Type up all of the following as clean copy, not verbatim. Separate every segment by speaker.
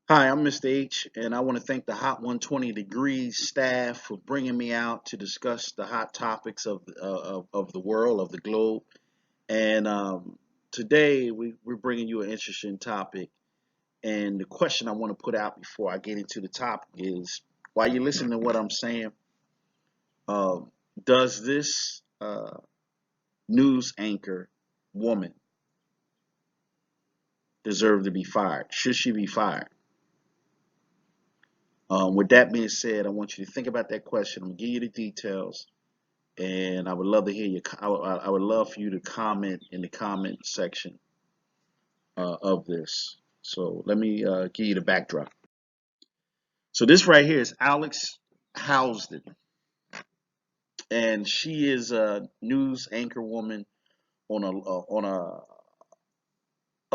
Speaker 1: Hi, I'm Mr. H, and I want to thank the Hot 120 Degrees staff for bringing me out to discuss the hot topics of the world, of the globe. And today we're bringing you an interesting topic. And the question I want to put out before I get into the topic is, while you're listening to what I'm saying, uh, does this news anchor woman deserve to be fired? Should she be fired? With that being said, I want you to think about that question. I'm gonna give you the details, and I would love to hear you. I would love for you to comment in the comment section of this. So let me give you the backdrop. So this right here is Alex Housden, and she is a news anchor woman on a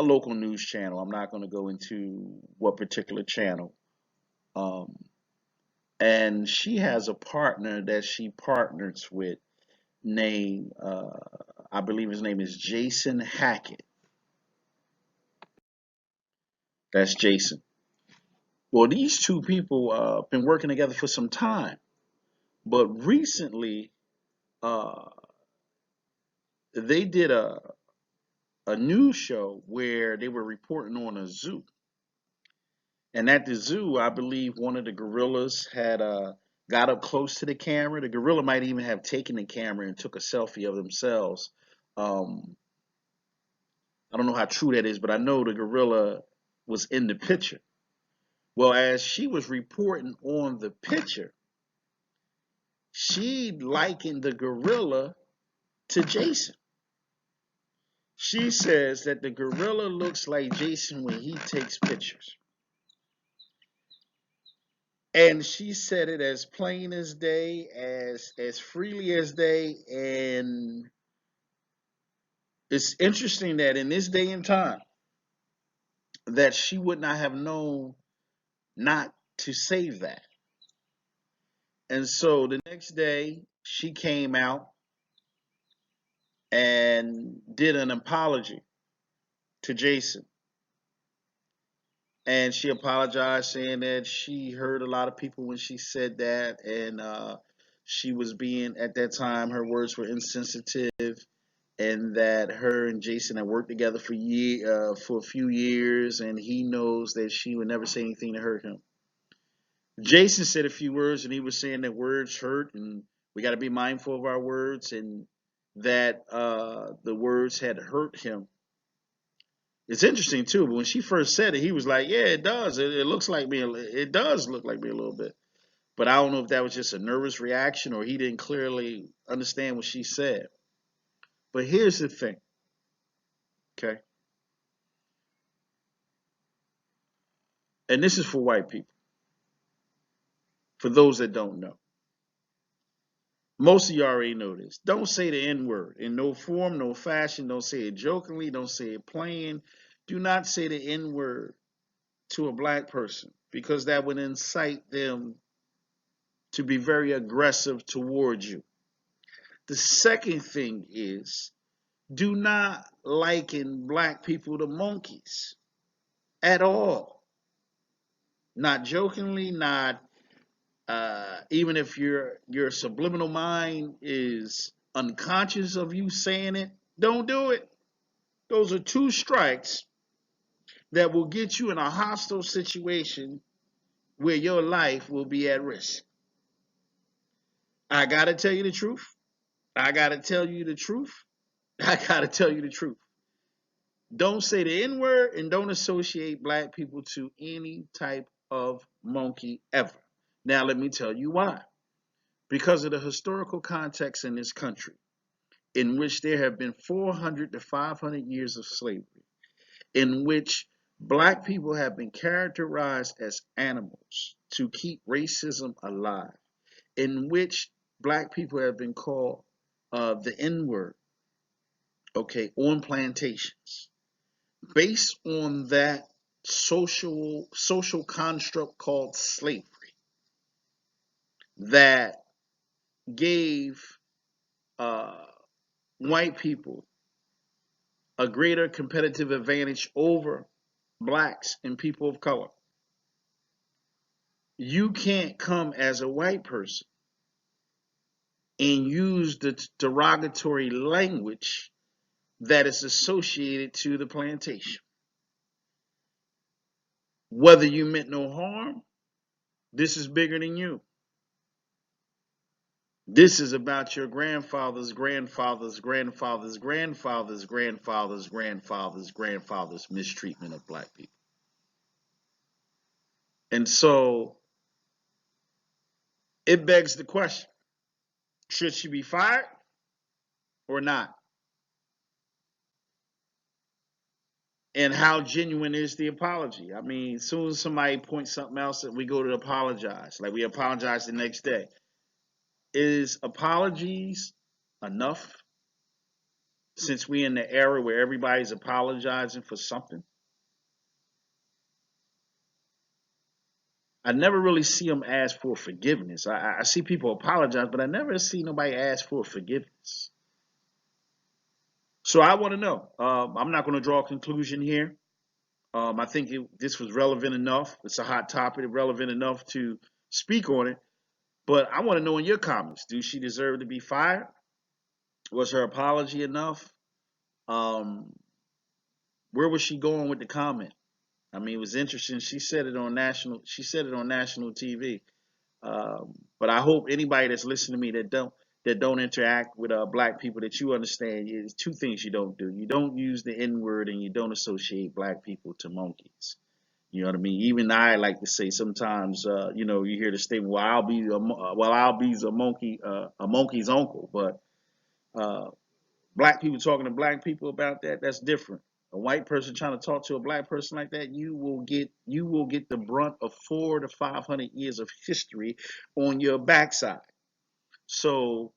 Speaker 1: local news channel. I'm not going to go into what particular channel. Um, and she has a partner that she partners with named I believe his name is Jason Hackett. That's Jason. Well, these two people been working together for some time, but recently uh, they did a news show where they were reporting on a zoo, and at the zoo, I believe one of the gorillas had got up close to the camera. The gorilla might even have taken the camera and took a selfie of themselves. Um, I don't know how true that is, but I know the gorilla was in the picture. Well, as she was reporting on the picture, she likened the gorilla to Jason. She says that the gorilla looks like Jason when he takes pictures. And she said it as plain as day, as freely as day. And it's interesting that in this day and time that she would not have known not to say that. And so the next day she came out and did an apology to Jason. And she apologized, saying that she hurt a lot of people when she said that, and she was being, at that time, her words were insensitive, and that her and Jason had worked together for a few years, and he knows that she would never say anything to hurt him. Jason said a few words, and he was saying that words hurt, and we got to be mindful of our words, and that the words had hurt him. It's interesting too, but when she first said it, he was like, "Yeah, it does. It looks like me. It does look like me a little bit." But I don't know if that was just a nervous reaction or he didn't clearly understand what she said. But here's the thing, okay? And this is for white people, for those that don't know. Most of you already know this. Don't say the N word in no form, no fashion. Don't say it jokingly. Don't say it playing. Do not say the N word to a black person because that would incite them to be very aggressive towards you. The second thing is, do not liken black people to monkeys at all. Not jokingly, not even if your subliminal mind is unconscious of you saying it. Don't do it. Those are two strikes that will get you in a hostile situation where your life will be at risk. I gotta tell you the truth. I gotta tell you the truth. I gotta tell you the truth. Don't say the N word and don't associate black people to any type of monkey ever. Now, let me tell you why. Because of the historical context in this country, in which there have been 400 to 500 years of slavery, in which black people have been characterized as animals to keep racism alive, in which black people have been called the N word, okay, on plantations based on that social construct called slavery that gave uh, white people a greater competitive advantage over blacks and people of color. You can't come as a white person and use the derogatory language that is associated to the plantation. Whether you meant no harm, this is bigger than you. This is about your grandfather's grandfather's grandfather's grandfather's grandfather's grandfather's grandfather's mistreatment of black people. And so it begs the question, should she be fired or not? And how genuine is the apology? I mean, as soon as somebody points something else, we go to apologize. Like we apologize the next day. Is apologies enough since we in the era where everybody's apologizing for something? I never really see them ask for forgiveness. I see people apologize, but I never see nobody ask for forgiveness. So I want to know. I'm not going to draw a conclusion here. I think this was relevant enough. It's a hot topic, relevant enough to speak on it. But I want to know in your comments, do she deserve to be fired? Was her apology enough? Um, where was she going with the comment? I mean, it was interesting. She said it on national. She said it on national TV. But I hope anybody that's listening to me that don't interact with black people, that you understand is two things you don't do. You don't use the N word, and you don't associate black people to monkeys. You know what I mean? Even I like to say sometimes, you hear the statement, "Well, I'll be a monkey's uncle." But uh, black people talking to black people about that's different. A white person trying to talk to a black person like that, you will get the brunt of 400 to 500 years of history on your backside. So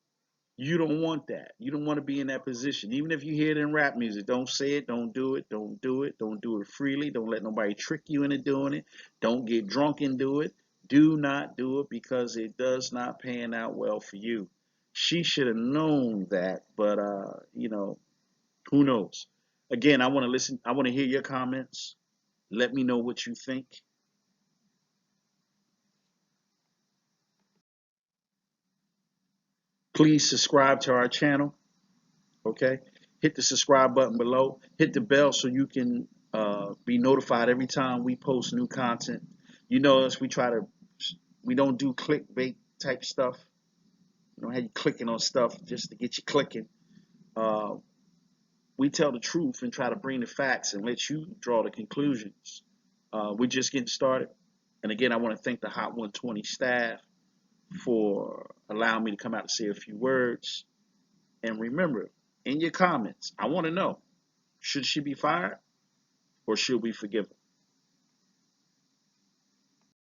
Speaker 1: you don't want that. You don't want to be in that position. Even if you hear it in rap music, don't say it, don't do it, don't do it, don't do it freely. Don't let nobody trick you into doing it. Don't get drunk and do it. Do not do it because it does not pan out well for you. She should have known that, but who knows? Again, I want to listen. I want to hear your comments. Let me know what you think. Please subscribe to our channel. Okay, hit the subscribe button below. Hit the bell so you can be notified every time we post new content. You know us. We don't do clickbait type stuff. We don't have you clicking on stuff just to get you clicking. Uh, we tell the truth and try to bring the facts and let you draw the conclusions. We're just getting started. And again, I want to thank the Hot 120 staff for allowing me to come out and say a few words. And remember, in your comments, I want to know, should she be fired or should we forgive her?